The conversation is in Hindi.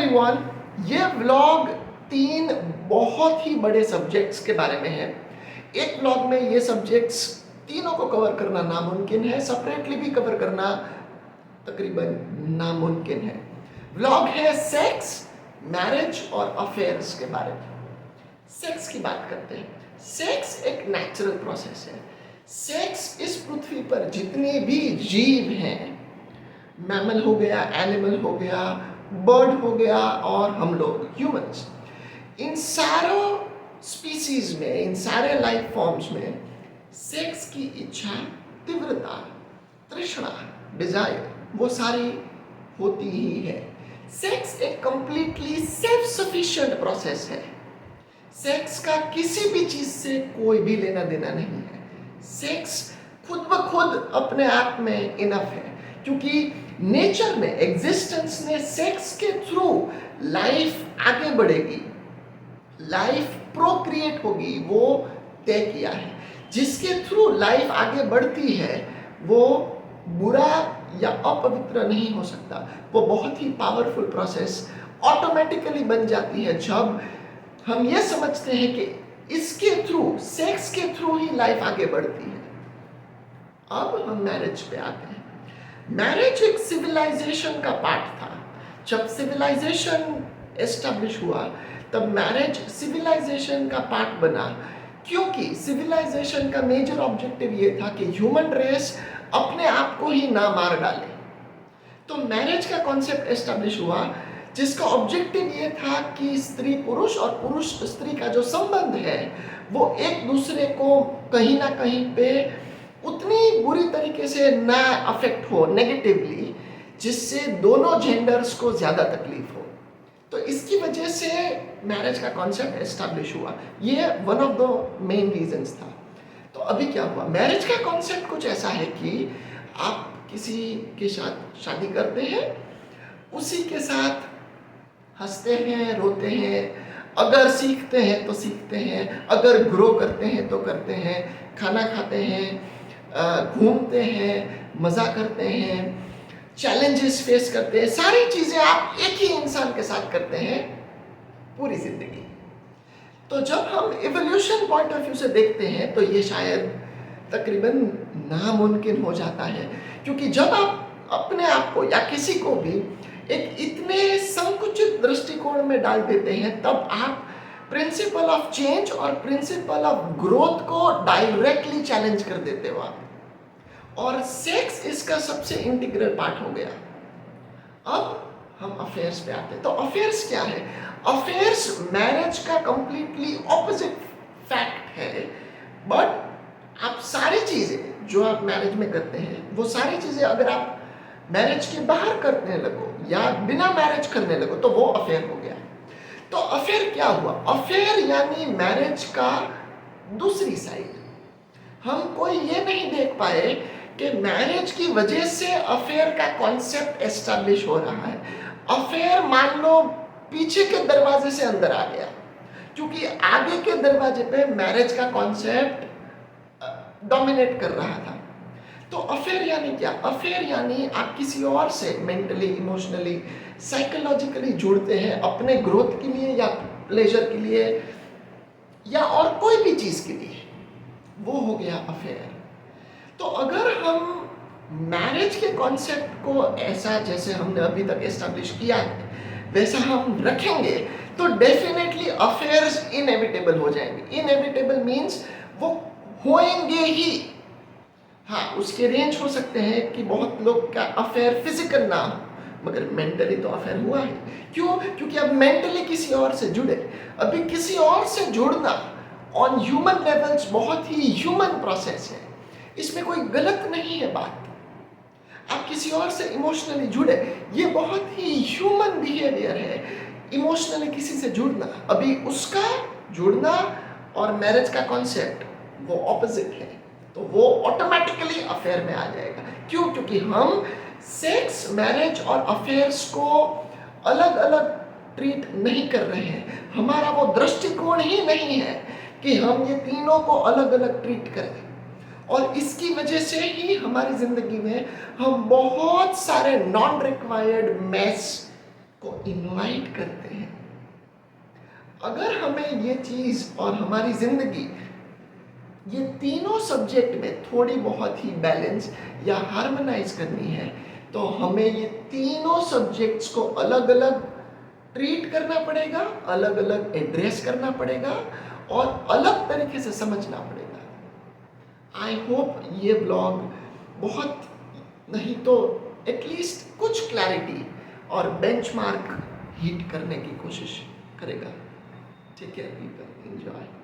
एवरीवन, ये व्लॉग 3 बहुत ही बड़े सब्जेक्ट्स के बारे में है। एक व्लॉग में ये सब्जेक्ट्स तीनों को कवर करना नामुमकिन है, सेपरेटली भी कवर करना तकरीबन नामुमकिन है। व्लॉग है सेक्स, मैरिज और अफेयर्स के बारे में। सेक्स की बात करते हैं। सेक्स एक नेचुरल प्रोसेस है। सेक्स इस पृथ्वी पर जितने भी जीव हैं, मैमल हो गया, एनिमल हो गया, बर्ड हो गया और हम लोग ह्यूमंस, इन सारों स्पीसीज में, इन सारे लाइफ फॉर्म्स में सेक्स की इच्छा, तीव्रता, तृष्णा, डिजायर वो सारी होती ही है। सेक्स एक कंप्लीटली सेल्फ सफिशिएंट प्रोसेस है। सेक्स का किसी भी चीज से कोई भी लेना देना नहीं है। सेक्स खुद ब खुद अपने आप में इनफ है, क्योंकि नेचर ने, एग्जिस्टेंस ने सेक्स के थ्रू लाइफ आगे बढ़ेगी, लाइफ प्रोक्रिएट होगी, वो तय किया है। जिसके थ्रू लाइफ आगे बढ़ती है वो बुरा या अपवित्र नहीं हो सकता। वो बहुत ही पावरफुल प्रोसेस ऑटोमेटिकली बन जाती है जब हम ये समझते हैं कि इसके थ्रू, सेक्स के थ्रू ही लाइफ आगे बढ़ती है। अब हम मैरिज पे आते हैं। मैरिज एक सिविलाइजेशन का पार्ट था। जब सिविलाइजेशन एस्टैब्लिश हुआ तब मैरिज सिविलाइजेशन का पार्ट बना, क्योंकि सिविलाइजेशन का मेजर ऑब्जेक्टिव ये था कि ह्यूमन रेस अपने आप को ही ना मार डाले। तो मैरिज का कॉन्सेप्ट एस्टैब्लिश हुआ, जिसका ऑब्जेक्टिव ये था कि स्त्री पुरुष और पुरुष स्त्री का जो संबंध है वो एक दूसरे को कहीं ना कहीं पे उतनी बुरी तरीके से ना अफेक्ट हो नेगेटिवली, जिससे दोनों जेंडर्स को ज्यादा तकलीफ हो। तो इसकी वजह से मैरिज का कॉन्सेप्ट एस्टैब्लिश हुआ। ये one of the main reasons था। तो अभी क्या हुआ, मैरिज का कॉन्सेप्ट कुछ ऐसा है कि आप किसी के साथ शादी करते हैं, उसी के साथ हंसते हैं, रोते हैं, अगर सीखते हैं तो सीखते हैं, अगर ग्रो करते हैं तो करते हैं, खाना खाते हैं, घूमते हैं, मज़ा करते हैं, चैलेंजेस फेस करते हैं। सारी चीज़ें आप एक ही इंसान के साथ करते हैं पूरी जिंदगी। तो जब हम इवोल्यूशन पॉइंट ऑफ व्यू से देखते हैं तो ये शायद तकरीबन नामुमकिन हो जाता है, क्योंकि जब आप अपने आप को या किसी को भी एक इतने संकुचित दृष्टिकोण में डाल देते हैं, तब आप प्रिंसिपल ऑफ चेंज और प्रिंसिपल ऑफ ग्रोथ को डायरेक्टली चैलेंज कर देते हो आप। और सेक्स इसका सबसे इंटीग्रल पार्ट हो गया। अब हम अफेयर्स पे आते हैं। तो अफेयर्स क्या है? अफेयर्स मैरिज का कंप्लीटली ऑपोजिट फैक्ट है। बट आप सारी चीजें जो आप मैरिज में करते हैं, वो सारी चीजें अगर आप मैरिज के बाहर करने लगो या बिना मैरिज करने लगो तो वो अफेयर हो गया। तो अफेयर क्या हुआ? अफेयर यानी मैरिज का दूसरी साइड। हम कोई ये नहीं देख पाए कि मैरिज की वजह से अफेयर का कॉन्सेप्ट एस्टैब्लिश हो रहा है। अफेयर मान लो पीछे के दरवाजे से अंदर आ गया, क्योंकि आगे के दरवाजे पे मैरिज का कॉन्सेप्ट डोमिनेट कर रहा था। तो अफेयर यानी क्या? अफेयर यानी आप किसी और से मेंटली, इमोशनली, साइकोलॉजिकली जुड़ते हैं अपने ग्रोथ के लिए या प्लेजर के लिए या और कोई भी चीज के लिए, वो हो गया अफेयर। तो अगर हम मैरिज के कॉन्सेप्ट को ऐसा जैसे हमने अभी तक एस्टैब्लिश किया है वैसा हम रखेंगे तो डेफिनेटली अफेयर्स इनएविटेबल हो जाएंगे। इनएविटेबल मीन्स वो होंगे ही। हाँ, उसके रेंज हो सकते हैं कि बहुत लोग का अफेयर फिजिकल ना हो, मगर मेंटली तो अफेयर हुआ है। क्यों? क्योंकि अब मेंटली किसी और से जुड़े। अभी किसी और से जुड़ना ऑन ह्यूमन लेवल्स बहुत ही ह्यूमन प्रोसेस है, इसमें कोई गलत नहीं है बात। आप किसी और से इमोशनली जुड़े, ये बहुत ही ह्यूमन बिहेवियर है, इमोशनली किसी से जुड़ना। अभी उसका जुड़ना और मैरिज का कॉन्सेप्ट वो ऑपोजिट है, तो वो ऑटोमेटिकली अफेयर में आ जाएगा। क्यों? क्योंकि हम सेक्स, मैरिज और अफेयर्स को अलग अलग ट्रीट नहीं कर रहे हैं। हमारा वो दृष्टिकोण ही नहीं है कि हम ये तीनों को अलग अलग ट्रीट करें। और इसकी वजह से ही हमारी जिंदगी में हम बहुत सारे नॉन रिक्वायर्ड मेस को इनवाइट करते हैं। अगर हमें ये चीज़ और हमारी ज़िंदगी ये तीनों सब्जेक्ट में थोड़ी बहुत ही बैलेंस या हार्मोनाइज करनी है, तो हमें ये तीनों सब्जेक्ट्स को अलग अलग ट्रीट करना पड़ेगा, अलग अलग एड्रेस करना पड़ेगा और अलग तरीके से समझना पड़ेगा। आई होप ये ब्लॉग बहुत नहीं तो एटलीस्ट कुछ क्लैरिटी और बेंचमार्क हिट करने की कोशिश करेगा। ठीक है, पीपल एंजॉय।